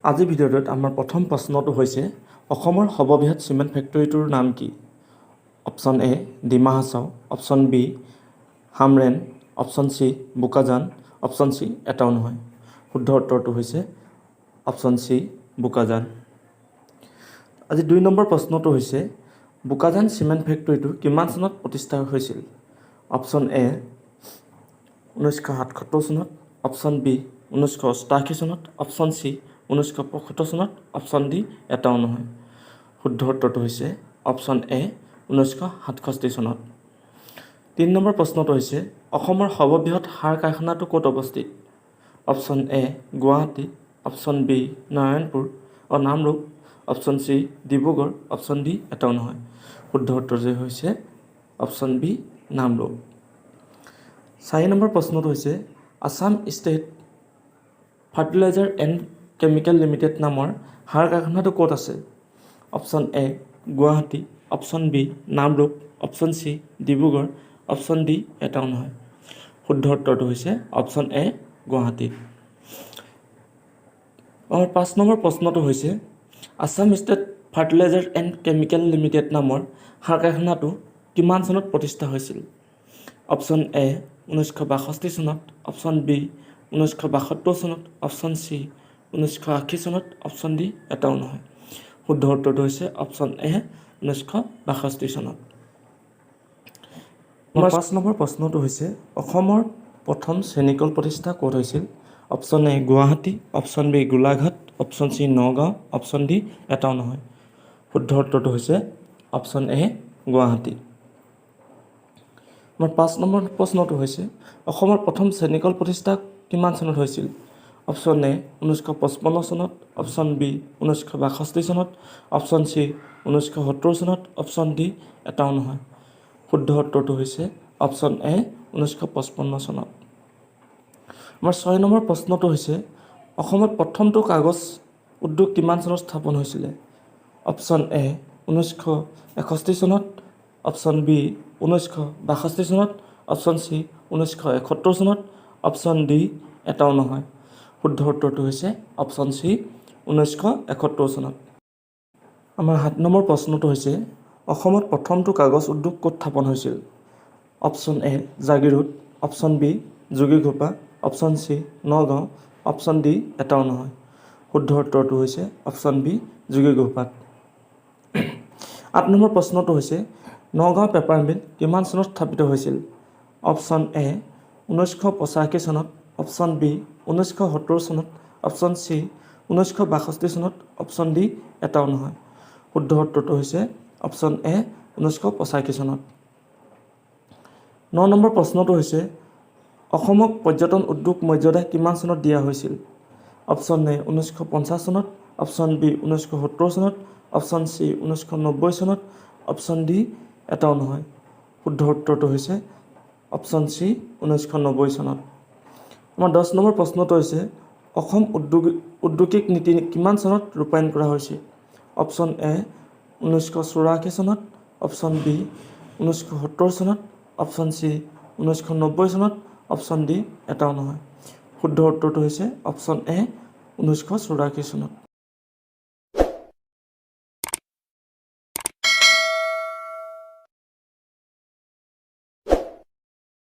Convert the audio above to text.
আজিৰ ভিডিঅ'টোত আমাৰ প্ৰথম প্ৰশ্নটো হৈছে অসমৰ সৰ্ববৃহৎ চিমেণ্ট ফেক্টৰীটোৰ নাম কি? Option A Dima Hasao, option B Hamren, option C Bokajan, option C এটাও নহয়। শুদ্ধ উত্তৰটো হৈছে অপশ্যন চি বোকাজান। আজি ২ নম্বৰ প্ৰশ্নটো হৈছে বোকাজান চিমেণ্ট ফেক্টৰীটো কিমান চনত প্ৰতিষ্ঠা হৈছিল? অপশ্যন এ 1977 চনত, অপশ্যন বি 1988 চনত, অপশ্যন চি 1975 চনত, অপশ্যন ডি এটাও নহয়। শুদ্ধ উত্তৰটো হৈছে অপশ্যন এ 1967 চনত। ৩ নম্বৰ প্ৰশ্নটো হৈছে অসমৰ সৰ্ববৃহৎ সাৰ কাৰখানাটো ক'ত অৱস্থিত? Option A Guwahati, option B Namrup, option C Dibrugarh, option D এটাও নহয়। শুদ্ধ উত্তৰটো হৈছে অপশ্যন বি নামৰূপ। ৪ নম্বৰ প্ৰশ্নটো হৈছে Assam state fertilizer and chemical limited নামৰ সাৰ কাৰখানাটো ক'ত আছে? Option A Guwahati, option B Namrup, option C Dibrugarh, option D এটাও নহয়। শুদ্ধ উত্তৰটো হৈছে অপশ্যন এ গুৱাহাটী। ৫ নম্বৰ প্ৰশ্নটো হৈছে Assam state fertilizer and chemical limited নামৰ সাৰ কাৰখানাটো কিমান চনত প্ৰতিষ্ঠা হৈছিল? অপশ্যন এ 1962 চনত, অপশ্যন বি 1972 চনত, অপশ্যন চি 1980 চনত, অপশ্যন ডি এটাও নহয়। শুদ্ধ উত্তৰটো হৈছে অপশ্যন এ 1962 চনত। ৫ নম্বৰ প্ৰশ্নটো হৈছে অসমৰ প্ৰথম চেনিকল প্ৰতিষ্ঠা ক'ত হৈছিল? Option A Guwahati, option B Golaghat, option C Nagaon, option D এটাও নহয়। শুদ্ধ উত্তৰটো হৈছে অপশ্যন এ গুৱাহাটী। ৫ নম্বৰ প্ৰশ্নটো হৈছে অসমৰ প্ৰথম চেনিকল প্ৰতিষ্ঠা কিমান চনত হৈছিল? অপশ্যন এ 1955 চনত, অপশ্যন বি 1962 চনত, অপশ্যন চি 1970 চনত, অপশ্যন ডি এটাও নহয়। শুদ্ধ উত্তৰটো হৈছে অপশ্যন এ 1955 চনত। আমাৰ ৬ নম্বৰ প্ৰশ্নটো হৈছে অসমত প্ৰথমটো কাগজ উদ্যোগ কিমান চনত স্থাপন হৈছিলে? অপশ্যন এ 1961 চনত, অপশ্যন বি 1962 চনত, অপশ্যন চি 1971 চনত, অপশ্যন ডি এটাও নহয়। শুদ্ধ উত্তৰটো হৈছে অপশ্যন চি 1971 চনত। আমাৰ ৭ নম্বৰ প্ৰশ্নটো হৈছে অসমত প্ৰথমটো কাগজ উদ্যোগ ক'ত স্থাপন হৈছিল? Option A Jagiroad, option B Jogighopa, option C Nagaon, option D এটাও নহয়। শুদ্ধ উত্তৰটো হৈছে অপশ্যন বি যোগীঘোপাত। ৮ নম্বৰ প্ৰশ্নটো হৈছে নগাঁও পেপাৰ মিল কিমান চনত স্থাপিত হৈছিল? অপশ্যন এ 1985 চনত, অপশ্যন বি 1970 চনত, অপশ্যন চি 1962 চনত, অপশ্যন ডি এটাও নহয়। শুদ্ধ উত্তৰটো হৈছে অপশ্যন এ 1985 চনত। ৯ নম্বৰ প্ৰশ্নটো হৈছে অসমক পৰ্যটন উদ্যোগ মৰ্যাদা কিমান চনত দিয়া হৈছিল? অপশ্যন এ 1950 চনত, অপশ্যন বি 1970 চনত, অপশ্যন চি 1990 চনত, অপশ্যন ডি এটাও নহয়। শুদ্ধ উত্তৰটো হৈছে অপশ্যন চি 1990 চনত। আমাৰ ১০ নম্বৰ প্ৰশ্নটো হৈছে অসম ঔদ্যোগিক নীতি কিমান চনত ৰূপায়ণ কৰা হৈছিল? অপশ্যন এ 1984 চনত, অপশ্যন বি 1970 চনত, অপশ্যন চি 1990 চনত, অপশ্যন ডি এটাও নহয়। শুদ্ধ উত্তৰটো হৈছে অপশ্যন এ 1984 চনত।